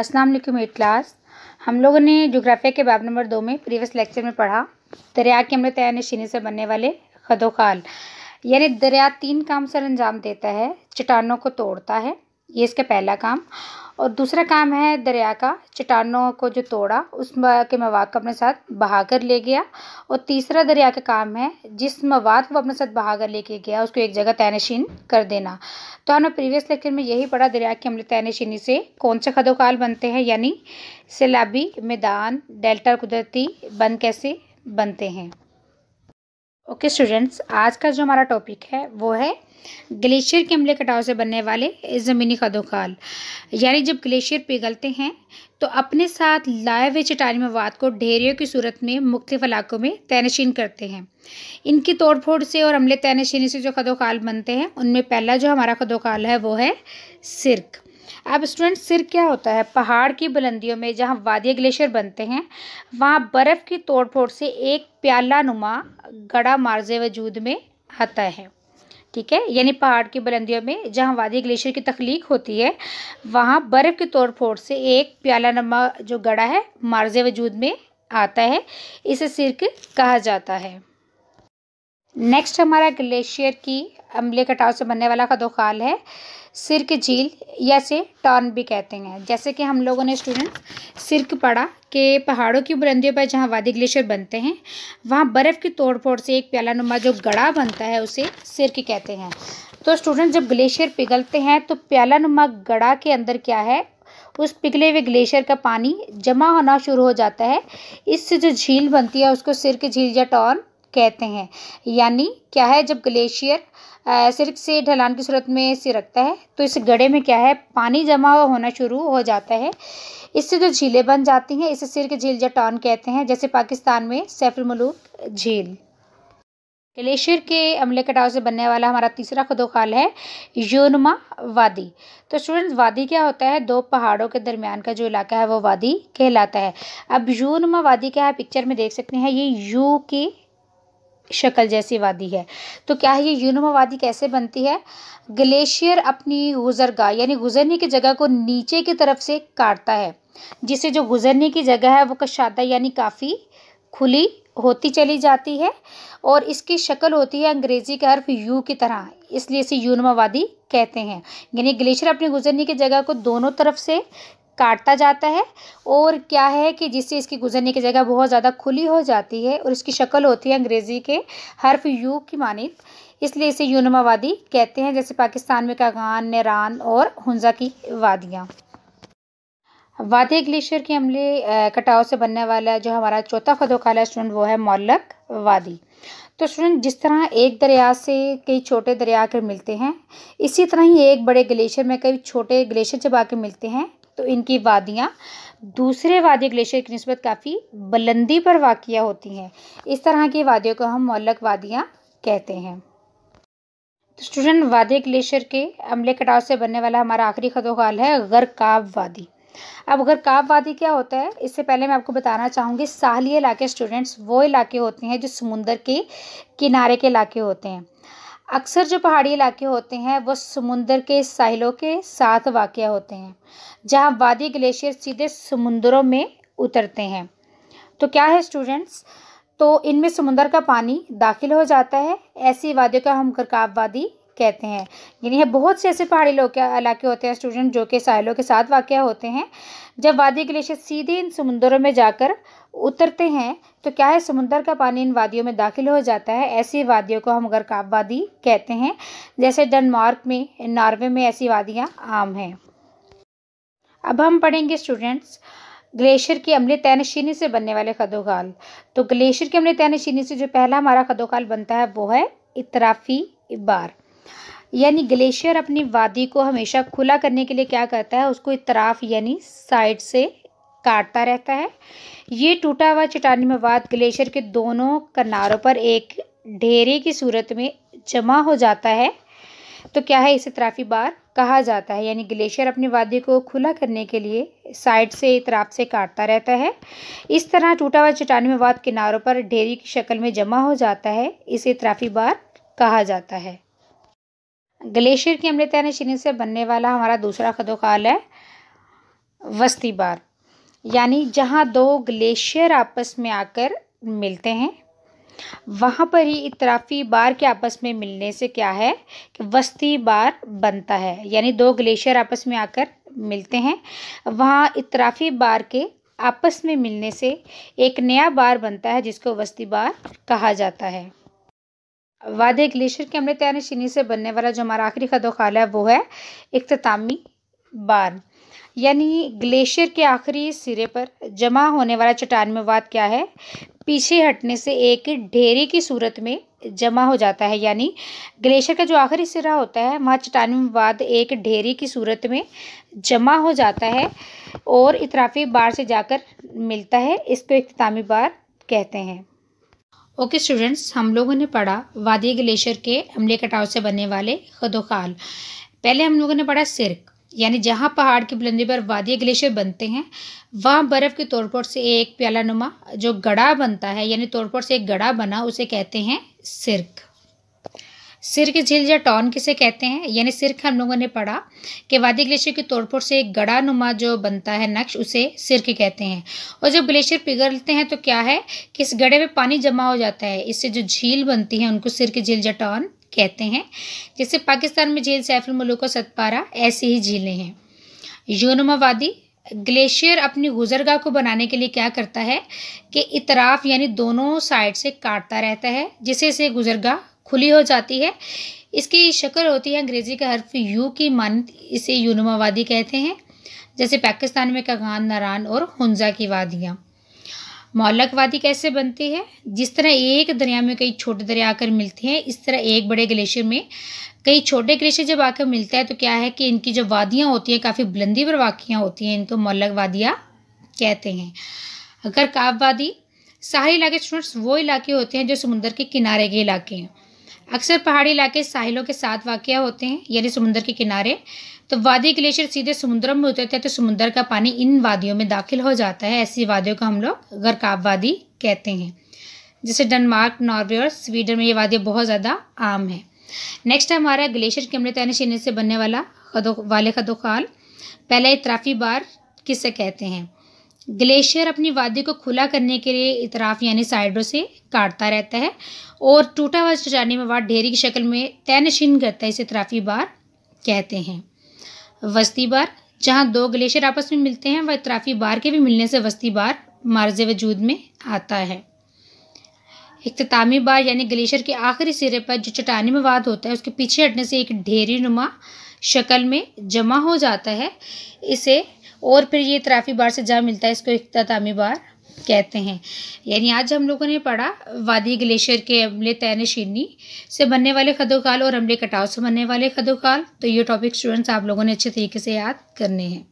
अस्सलाम वालेकुम eight class. हम लोगों ने ज्योग्राफिया के बाब नंबर 2 में प्रीवियस लेक्चर में पढ़ा दरिया के अम्ल तय नशीनी से बनने वाले खदोखाल। यानी दरिया 3 काम सर अंजाम देता है। चट्टानों को तोड़ता है, ये इसका पहला काम। और दूसरा काम है दरिया का चट्टानों को जो तोड़ा उस के मवाद को अपने साथ बहा कर ले गया। और तीसरा दरिया का काम है जिस मवाद को अपने साथ बहा कर लेके गया उसको एक जगह तयनशीन कर देना। तो हमने प्रीवियस लेक्चर में यही पढ़ा दरिया के अम्ल तयनशीनी से कौन से खदोखाल बनते हैं, यानी सैलाबी, मैदान, डेल्टा और कुदरती बंद कैसे बनते हैं। ओके स्टूडेंट्स, आज का जो हमारा टॉपिक है वो है ग्लेशियर के अम्लीय कटाव से बनने वाले ज़मीनी खदोखाल। यानी जब ग्लेशियर पिघलते हैं तो अपने साथ लाए हुए चट्टानी मवाद को ढेरियों की सूरत में मुख्तलिफ इलाकों में तयनशीन करते हैं। इनकी तोड़फोड़ से और अम्लीय तयनशीनी से जो खदोखाल बनते हैं उनमें पहला जो हमारा खदोखाल है वो है सिर्क। अब स्टूडेंट, सिर्क क्या होता है? पहाड़ की बुलंदियों में जहाँ वादी ग्लेशियर बनते हैं वहाँ बर्फ़ की तोड़फोड़ से एक प्याला नुमा गड़ा मार्ज़े वजूद में आता है। ठीक है, यानी पहाड़ की बुलंदियों में जहाँ वादी ग्लेशियर की तख्लीक होती है वहाँ बर्फ़ की तोड़फोड़ से एक प्याला नुमा जो गड़ा है मार्ज़े वजूद में आता है, इसे सिर्क कहा जाता है। नेक्स्ट हमारा ग्लेशियर की अम्लीय कटाव से बनने वाला खदोखाल है सिर्क झील, या से टॉर्न भी कहते हैं। जैसे कि हम लोगों ने स्टूडेंट सिर्क पढ़ा कि पहाड़ों की बुलंदियों पर जहाँ वादी ग्लेशियर बनते हैं वहाँ बर्फ़ की तोड़फोड़ से एक प्याला नुमा जो गड़ा बनता है उसे सिर्क कहते हैं। तो स्टूडेंट, जब ग्लेशियर पिघलते हैं तो प्याला नुमा गड़ा के अंदर क्या है, उस पिघले हुए ग्लेशियर का पानी जमा होना शुरू हो जाता है। इससे जो झील बनती है उसको सिर्क झील या टॉर्न कहते हैं। यानी क्या है, जब ग्लेशियर सिर्क से ढलान की सूरत में सिरकता है तो इस गड्ढे में क्या है, पानी जमा होना शुरू हो जाता है। इससे जो झीलें बन जाती हैं इसे सिर्क झील या टॉर्न कहते हैं। जैसे पाकिस्तान में सैफुल मलूक झील। ग्लेशियर के अम्लीय कटाव से बनने वाला हमारा तीसरा खदोखाल है यूनुमा वादी। तो स्टूडेंट्स, वादी क्या होता है? दो पहाड़ों के दरमियान का जो इलाका है वो वादी कहलाता है। अब यूनुमा वादी क्या है, पिक्चर में देख सकते हैं, ये यू की शक्ल जैसी वादी है। तो क्या है ये यूनुमा वादी कैसे बनती है? ग्लेशियर अपनी गुजरगाह यानी गुजरने की जगह को नीचे की तरफ से काटता है, जिससे जो गुजरने की जगह है वो कशादा यानी काफ़ी खुली होती चली जाती है और इसकी शक्ल होती है अंग्रेजी के हर्फ यू की तरह, इसलिए इसे यूनुमा वादी कहते हैं। यानी ग्लेशियर अपनी गुजरने की जगह को दोनों तरफ से काटता जाता है और क्या है कि जिससे इसकी गुजरने की जगह बहुत ज़्यादा खुली हो जाती है और इसकी शक्ल होती है अंग्रेज़ी के हर्फ यू की मानित, इसलिए इसे यूनुमा वादी कहते हैं। जैसे पाकिस्तान में कागान, नेरान और हुंजा की वादियाँ। वादी ग्लेशियर के अम्लीय कटाव से बनने वाला जो हमारा चौथा खदोखाल है स्टूडेंट वो है मोल्लक वादी। तो स्टूडेंट, जिस तरह एक दरिया से कई छोटे दरिया आकर मिलते हैं, इसी तरह ही एक बड़े ग्लेशियर में कई छोटे ग्लेशियर जब आकर मिलते हैं तो इनकी वादियाँ दूसरे वादी ग्लेशियर की निस्बत काफ़ी बुलंदी पर वाक़िया होती हैं। इस तरह की वादियों को हम मोल्लक वादियाँ कहते हैं। तो स्टूडेंट, वादी ग्लेशियर के अम्लीय कटाव से बनने वाला हमारा आखिरी खदोखाल है गरकाब वादी। अब गरकाब वादी क्या होता है, इससे पहले मैं आपको बताना चाहूँगी साहली इलाके स्टूडेंट्स वो इलाके होते हैं जो समुंदर के किनारे के इलाके होते हैं। अक्सर जो पहाड़ी इलाके होते हैं वो समुंदर के साहिलों के साथ वाक़या होते हैं, जहाँ वादी ग्लेशियर सीधे समुंदरों में उतरते हैं। तो क्या है स्टूडेंट्स, तो इनमें समुंदर का पानी दाखिल हो जाता है, ऐसी वादियों का हम गरकाब वादी कहते हैं। यानी बहुत से ऐसे पहाड़ी इलाके होते हैं स्टूडेंट जो कि साहिलों के साथ वाक़या होते हैं। जब वादी ग्लेशियर सीधे इन समुंदरों में जाकर उतरते हैं तो क्या है, समुंदर का पानी इन वादियों में दाखिल हो जाता है, ऐसी वादियों को हम गरकाब वादी कहते हैं। जैसे डेनमार्क में, नॉर्वे में ऐसी वादियाँ आम हैं। अब हम पढ़ेंगे स्टूडेंट्स ग्लेशियर की अम्लीय तयनशीनी से बनने वाले खदोखाल। तो ग्लेशियर की अम्लीय तयनशीनी से जो पहला हमारा खदोखाल बनता है वो है इतराफ़ी बार। यानी ग्लेशियर अपनी वादी को हमेशा खुला करने के लिए क्या करता है, उसको इतराफ़ यानी साइड से काटता रहता है। ये टूटा हुआ चट्टानी मवाद ग्लेशियर के दोनों किनारों पर एक ढेरे की सूरत में जमा हो जाता है। तो क्या है, इसे इतराफ़ी बार कहा जाता है। यानी ग्लेशियर अपनी वादी को खुला करने के लिए साइड से इतराफ़ से काटता रहता है। इस तरह टूटा हुआ चट्टानी मवाद किनारों पर ढेरी की शक्ल में जमा हो जाता है, इसे इतराफ़ी बार कहा जाता है। ग्लेशियर की अम्लीय तयनशीनी से बनने वाला हमारा दूसरा खदोखाल है वस्ती बार, यानी जहाँ दो ग्लेशियर आपस में आकर मिलते हैं वहाँ पर ही इतराफ़ी बार के आपस में मिलने से क्या है कि वस्ती बार बनता है। यानी दो ग्लेशियर आपस में आकर मिलते हैं, वहाँ इतराफ़ी बार के आपस में मिलने से एक नया बार बनता है जिसको वस्ती बार कहा जाता है। वादी ग्लेशियर के अम्ल तैयार चीनी से बनने वाला जो हमारा आखिरी खदोखाल है वो है इख्तितामी बार, यानी ग्लेशियर के आखिरी सिरे पर जमा होने वाला चट्टान में वाद क्या है, पीछे हटने से एक ढेरी की सूरत में जमा हो जाता है। यानी ग्लेशियर का जो आखिरी सिरा होता है वहाँ चट्टान में वाद एक ढेरी की सूरत में जमा हो जाता है और इतराफ़ी बार से जाकर मिलता है, इसको इख्तितामी बार कहते हैं। ओके स्टूडेंट्स, हम लोगों ने पढ़ा वादी ग्लेशियर के अम्लीय कटाव से बनने वाले खदोखाल। पहले हम लोगों ने पढ़ा सिर्क, यानी जहाँ पहाड़ की बुलंदी पर वादी ग्लेशियर बनते हैं वहाँ बर्फ़ के तोड़फोड़ से एक प्याला नुमा जो गड़ा बनता है, यानी तोड़फोड़ से एक गड़ा बना, उसे कहते हैं सिर्क। सिर्क झील या टॉन किसे कहते हैं, यानी सिर्क हम लोगों ने पढ़ा कि वादी ग्लेशियर की तोड़फोड़ से एक गड़ा नुमा जो बनता है नक्श, उसे सिर्क कहते हैं। और जब ग्लेशियर पिघलते हैं तो क्या है कि इस गड़े में पानी जमा हो जाता है, इससे जो झील बनती है उनको सिर्क झील या टॉन कहते हैं। जैसे पाकिस्तान में झील सैफुल मुलूक और सतपारा, ऐसी ही झीलें हैं। यूनुमा वादी ग्लेशियर अपनी गुजरगाह को बनाने के लिए क्या करता है कि इतराफ यानी दोनों साइड से काटता रहता है, जिससे से गुजरगाह खुली हो जाती है। इसकी शक्ल होती है अंग्रेजी का हर्फ यू की मानद, इसे यूनुमा वादी कहते हैं। जैसे पाकिस्तान में कगान, नारान और हुंजा की वादियाँ। मौलक वादी कैसे बनती है, जिस तरह एक दरिया में कई छोटे दरिया आकर मिलते हैं, इस तरह एक बड़े ग्लेशियर में कई छोटे ग्लेशियर जब आकर मिलता है तो क्या है कि इनकी जो वादियाँ होती हैं काफ़ी बुलंदी पर वाक़ियाँ होती हैं, इनको मौलक वादियाँ कहते हैं। अगर काब वादी, साहिल इलाके स्टूडेंट्स वो इलाके होते हैं जो समुद्र के किनारे के इलाके हैं। अक्सर पहाड़ी इलाके साहिलों के साथ वाक़ होते हैं, यानी समुद्र के किनारे। तो वादी ग्लेशियर सीधे समुद्र में उतरते हैं तो समुद्र का पानी इन वादियों में दाखिल हो जाता है। ऐसी वादियों को हम लोग गर्काब वादी कहते हैं। जैसे डेनमार्क, नॉर्वे और स्वीडन में ये वादियाँ बहुत ज़्यादा आम हैं। नेक्स्ट हमारा ग्लेशियर के अम्ल तैयार चीनी से बनने वाला खदोखाल। पहला इतराफ़ी बार किसे कहते हैं। ग्लेशियर अपनी वादी को खुला करने के लिए इतराफ़ यानी साइडों से काटता रहता है और टूटा हुआ चट्टानी में वाद ढेरी की शक्ल में तयनशीन करता है, इसे इतराफ़ी बार कहते हैं। वस्ती बार, जहाँ दो ग्लेशियर आपस में मिलते हैं वह इतराफ़ी बार के भी मिलने से वस्ती बार मार्ज़ वजूद में आता है। इख्तितामी बार, यानी ग्लेशियर के आखिरी सिरे पर जो चट्टानी में वाद होता है उसके पीछे हटने से एक ढेरी नुमा शक्ल में जमा हो जाता है, इसे और फिर ये इतराफ़ी बार से जहाँ मिलता है इसको इख्तितामी बार कहते हैं। यानी आज हम लोगों ने पढ़ा वादी ग्लेशियर के अम्ल तयनशीनी से बनने वाले खदोखाल और अम्लीय कटाव से बनने वाले खदोखाल। तो ये टॉपिक स्टूडेंट्स आप लोगों ने अच्छे तरीके से याद करने हैं।